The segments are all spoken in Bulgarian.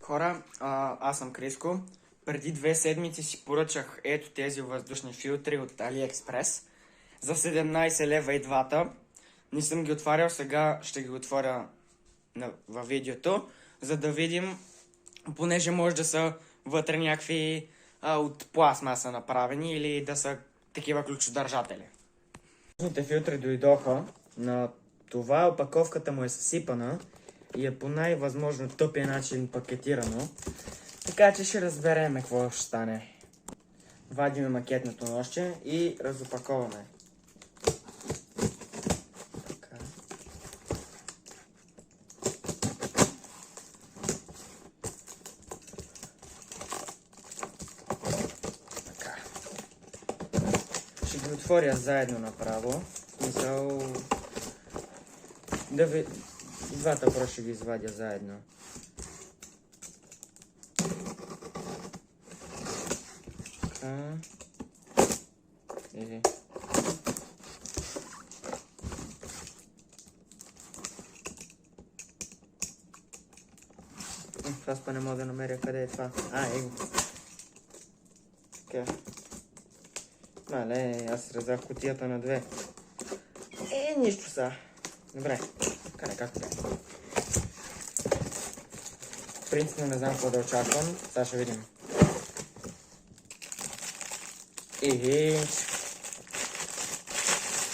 Хора, аз съм Криско. Преди 2 седмици си поръчах ето тези въздушни филтри от AliExpress за 17 лева и двата. Не съм ги отварял, сега ще ги отворя във видеото, за да видим, понеже може да са вътре някакви от пластмаса направени или да са такива ключодържатели. Въздушните филтри дойдоха, на това опаковката му е съсипана и е по най-възможно тъпия начин пакетирано. Така че ще разберем какво ще стане. Вадиме макетното нощче и разопаковаме. Така. Така. Ще ги отворя заедно направо. Мисъл... Двата просто ще ги извадя заедно. Така. Аз па не мога да намеря къде е това. Его. Така. Мале, аз разах кутията на две. Нищо са. Добре. Къде, както да е. Принципно не знам какво да очаквам. Сега ще видим.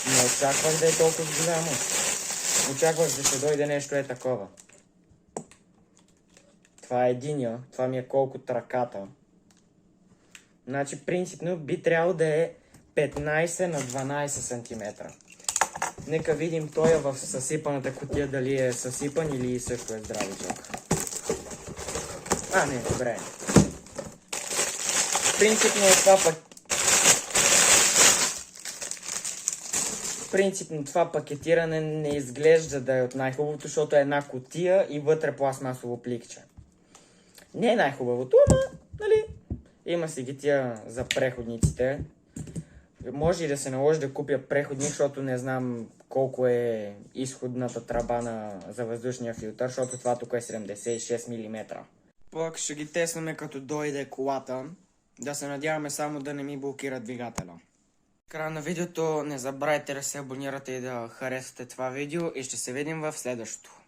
Не очаквах да е толкова голямо. Очаквах да ще дойде нещо такова. Това е единия. Това ми е колко ръката. Значи принципно би трябвало да е 15 на 12 см. Нека видим той в съсипаната кутия дали е съсипан или също е здравичък. Не, добре. Принципно това пакетиране не изглежда да е от най-хубавото, защото е една кутия и вътре пластмасово пликче. Не е най-хубавото, ама, нали, има си ги тия за преходниците. Може и да се наложи да купя преходник, защото не знам колко е изходната тръба за въздушния филтър, защото това тук е 76 мм. Пък ще ги теснаме като дойде колата. Да се надяваме само да не ми блокира двигателя. В края на видеото не забравяйте да се абонирате и да харесате това видео и ще се видим в следващото.